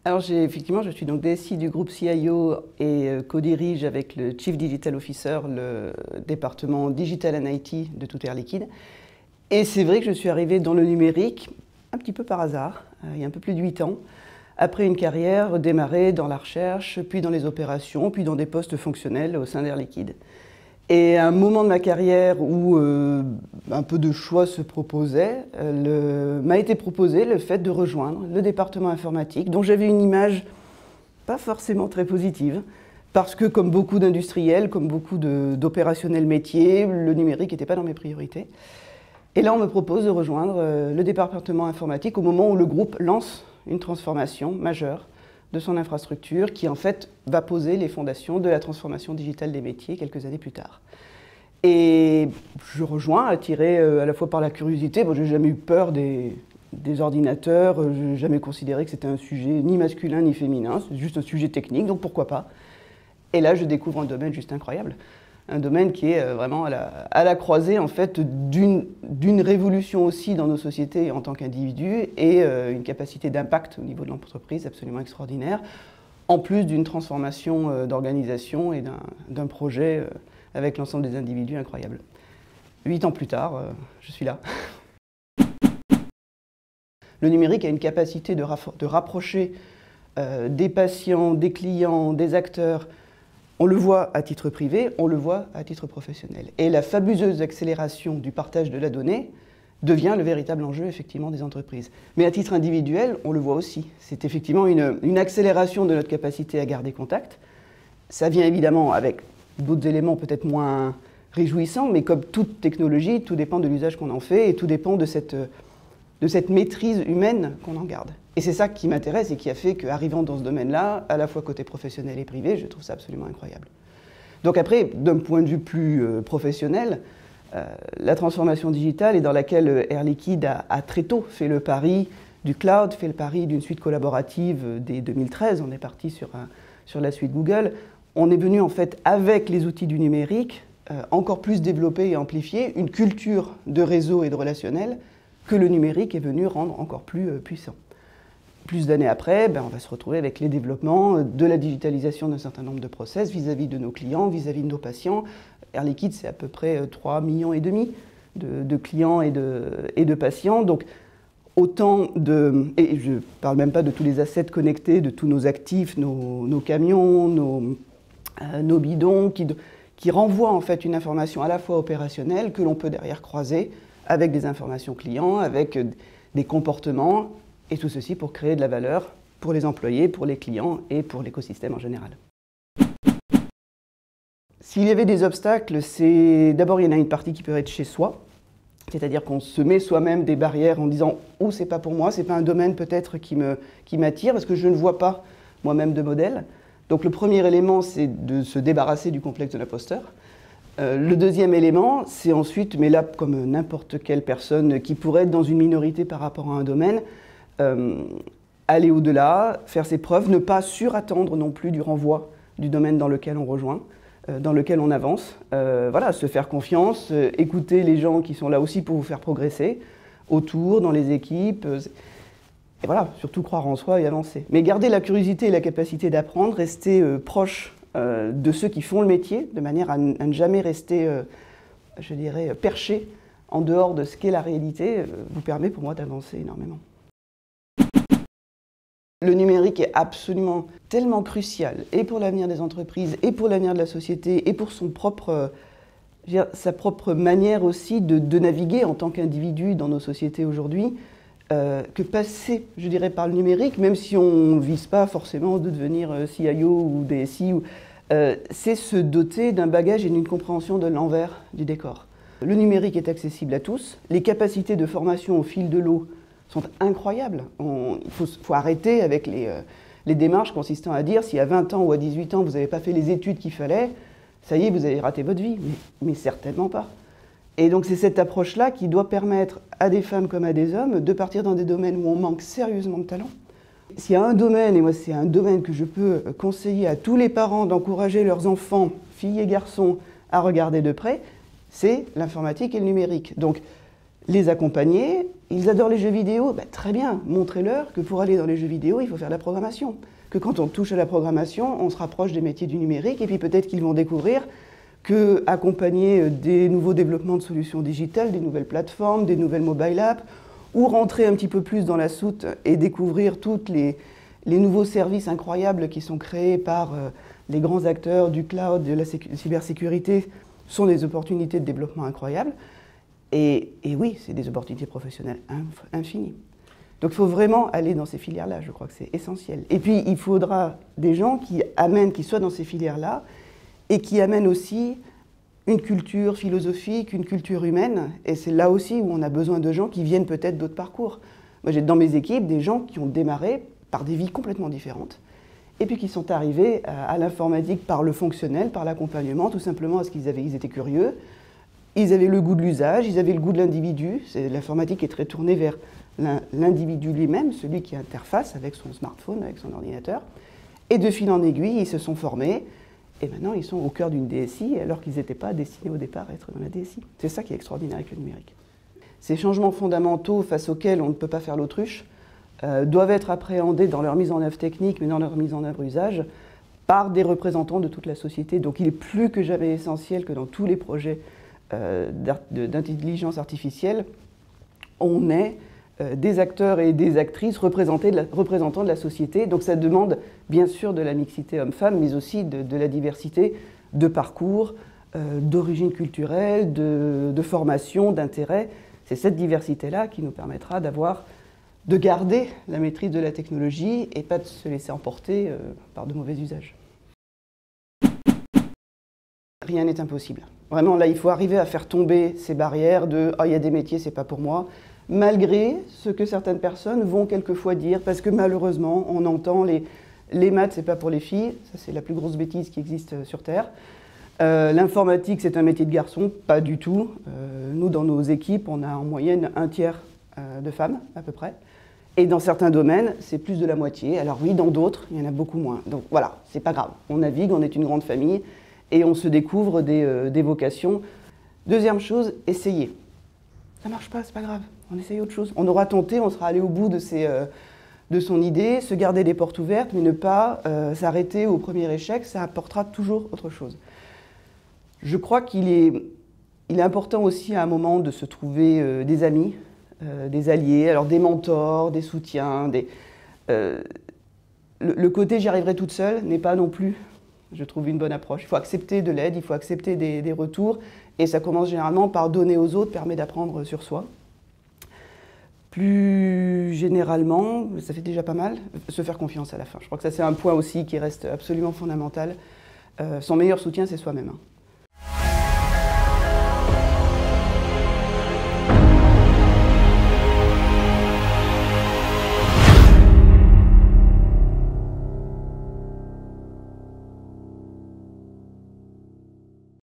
Alors effectivement, je suis donc DSI du groupe CIO et co-dirige avec le Chief Digital Officer le département Digital and IT de Tout Air Liquide. Et c'est vrai que je suis arrivée dans le numérique un petit peu par hasard, il y a un peu plus de 8 ans, après une carrière démarrée dans la recherche, puis dans les opérations, puis dans des postes fonctionnels au sein d'Air Liquide. Et à un moment de ma carrière où un peu de choix se proposait, m'a été proposé le fait de rejoindre le département informatique, dont j'avais une image pas forcément très positive, parce que comme beaucoup d'industriels, comme beaucoup d'opérationnels métiers, le numérique n'était pas dans mes priorités. Et là, on me propose de rejoindre le département informatique au moment où le groupe lance une transformation majeure de son infrastructure qui en fait va poser les fondations de la transformation digitale des métiers quelques années plus tard. Et je rejoins, attiré à la fois par la curiosité. Bon, j'ai jamais eu peur des ordinateurs, j'ai jamais considéré que c'était un sujet ni masculin ni féminin, c'est juste un sujet technique, donc pourquoi pas. Et là, je découvre un domaine juste incroyable. Un domaine qui est vraiment à la croisée en fait, d'une révolution aussi dans nos sociétés en tant qu'individus et une capacité d'impact au niveau de l'entreprise absolument extraordinaire, en plus d'une transformation d'organisation et d'un projet avec l'ensemble des individus incroyable. 8 ans plus tard, je suis là. Le numérique a une capacité de rapprocher des patients, des clients, des acteurs. On le voit à titre privé, on le voit à titre professionnel. Et la fabuleuse accélération du partage de la donnée devient le véritable enjeu effectivement des entreprises. Mais à titre individuel, on le voit aussi. C'est effectivement une accélération de notre capacité à garder contact. Ça vient évidemment avec d'autres éléments peut-être moins réjouissants, mais comme toute technologie, tout dépend de l'usage qu'on en fait et tout dépend de cette maîtrise humaine qu'on en garde. Et c'est ça qui m'intéresse et qui a fait qu'arrivant dans ce domaine-là, à la fois côté professionnel et privé, je trouve ça absolument incroyable. Donc après, d'un point de vue plus professionnel, la transformation digitale est dans laquelle Air Liquide a très tôt fait le pari du cloud, fait le pari d'une suite collaborative dès 2013. On est parti sur la suite Google. On est venu en fait avec les outils du numérique encore plus développer et amplifier une culture de réseau et de relationnel que le numérique est venu rendre encore plus puissant. Plus d'années après, on va se retrouver avec les développements de la digitalisation d'un certain nombre de process vis-à-vis de nos clients, vis-à-vis de nos patients. Air Liquide, c'est à peu près 3,5 millions de clients et de patients. Donc, autant de... Et je ne parle même pas de tous les assets connectés, de tous nos actifs, nos camions, nos bidons, qui renvoient en fait une information à la fois opérationnelle que l'on peut derrière croiser avec des informations clients, avec des comportements, et tout ceci pour créer de la valeur pour les employés, pour les clients et pour l'écosystème en général. S'il y avait des obstacles, c'est d'abord il y en a une partie qui peut être chez soi, c'est-à-dire qu'on se met soi-même des barrières en disant « Oh, c'est pas pour moi, c'est pas un domaine peut-être qui m'attire parce que je ne vois pas moi-même de modèle ». Donc le premier élément, c'est de se débarrasser du complexe de l'imposteur. Le deuxième élément, c'est ensuite, mais là comme n'importe quelle personne qui pourrait être dans une minorité par rapport à un domaine, aller au-delà, faire ses preuves, ne pas surattendre non plus du renvoi du domaine dans lequel on rejoint, dans lequel on avance. Voilà, se faire confiance, écouter les gens qui sont là aussi pour vous faire progresser, autour, dans les équipes. Et voilà, surtout croire en soi et avancer. Mais garder la curiosité et la capacité d'apprendre, rester proche de ceux qui font le métier, de manière à ne jamais rester, je dirais, perché en dehors de ce qu'est la réalité, vous permet pour moi d'avancer énormément. Le numérique est absolument tellement crucial, et pour l'avenir des entreprises, et pour l'avenir de la société, et pour sa propre manière aussi de naviguer en tant qu'individu dans nos sociétés aujourd'hui, que passer, je dirais, par le numérique, même si on ne vise pas forcément de devenir CIO ou DSI, c'est se doter d'un bagage et d'une compréhension de l'envers du décor. Le numérique est accessible à tous, les capacités de formation au fil de l'eau sont incroyables. Il faut arrêter avec les démarches consistant à dire si à 20 ans ou à 18 ans vous n'avez pas fait les études qu'il fallait, ça y est, vous avez raté votre vie, mais certainement pas. Et donc c'est cette approche-là qui doit permettre à des femmes comme à des hommes de partir dans des domaines où on manque sérieusement de talent. S'il y a un domaine, et moi c'est un domaine que je peux conseiller à tous les parents d'encourager leurs enfants, filles et garçons, à regarder de près, c'est l'informatique et le numérique. Donc les accompagner. Ils adorent les jeux vidéo, ben, très bien, montrez-leur que pour aller dans les jeux vidéo, il faut faire de la programmation. Que quand on touche à la programmation, on se rapproche des métiers du numérique, et puis peut-être qu'ils vont découvrir qu'accompagner des nouveaux développements de solutions digitales, des nouvelles plateformes, des nouvelles mobile apps, ou rentrer un petit peu plus dans la soute et découvrir tous les nouveaux services incroyables qui sont créés par les grands acteurs du cloud, de la cybersécurité, sont des opportunités de développement incroyables. Et oui, c'est des opportunités professionnelles infinies. Donc il faut vraiment aller dans ces filières-là, je crois que c'est essentiel. Et puis il faudra des gens qui soient dans ces filières-là, et qui amènent aussi une culture philosophique, une culture humaine. Et c'est là aussi où on a besoin de gens qui viennent peut-être d'autres parcours. Moi j'ai dans mes équipes des gens qui ont démarré par des vies complètement différentes, et puis qui sont arrivés à l'informatique par le fonctionnel, par l'accompagnement, tout simplement parce qu'ils étaient curieux, ils avaient le goût de l'usage, ils avaient le goût de l'individu. L'informatique est très tournée vers l'individu lui-même, celui qui interface avec son smartphone, avec son ordinateur. Et de fil en aiguille, ils se sont formés, et maintenant ils sont au cœur d'une DSI, alors qu'ils n'étaient pas destinés au départ à être dans la DSI. C'est ça qui est extraordinaire avec le numérique. Ces changements fondamentaux face auxquels on ne peut pas faire l'autruche doivent être appréhendés dans leur mise en œuvre technique, mais dans leur mise en œuvre usage, par des représentants de toute la société. Donc il est plus que jamais essentiel que dans tous les projets d'intelligence artificielle, on ait des acteurs et des actrices représentants de la société. Donc ça demande bien sûr de la mixité homme-femme, mais aussi de la diversité de parcours, d'origine culturelle, de formation, d'intérêt. C'est cette diversité-là qui nous permettra de garder la maîtrise de la technologie et pas de se laisser emporter par de mauvais usages. Rien n'est impossible. Vraiment, là, il faut arriver à faire tomber ces barrières de « ah, il y a des métiers, c'est pas pour moi », malgré ce que certaines personnes vont quelquefois dire, parce que malheureusement, on entend les maths, c'est pas pour les filles, ça c'est la plus grosse bêtise qui existe sur Terre. L'informatique, c'est un métier de garçon, pas du tout. Nous, dans nos équipes, on a en moyenne 1/3 de femmes, à peu près. Et dans certains domaines, c'est plus de la moitié. Alors oui, dans d'autres, il y en a beaucoup moins. Donc voilà, c'est pas grave. On navigue, on est une grande famille, et on se découvre des vocations. Deuxième chose, essayez. Ça marche pas, c'est pas grave, on essaye autre chose. On aura tenté, on sera allé au bout de son idée, se garder des portes ouvertes, mais ne pas s'arrêter au premier échec, ça apportera toujours autre chose. Je crois qu'il est important aussi à un moment de se trouver des amis, des alliés, alors des mentors, des soutiens. Le côté « j'y arriverai toute seule » n'est pas non plus, je trouve, une bonne approche. Il faut accepter de l'aide, il faut accepter des retours, et ça commence généralement par donner aux autres, permet d'apprendre sur soi. Plus généralement, ça fait déjà pas mal, se faire confiance à la fin. Je crois que ça c'est un point aussi qui reste absolument fondamental. Son meilleur soutien, c'est soi-même.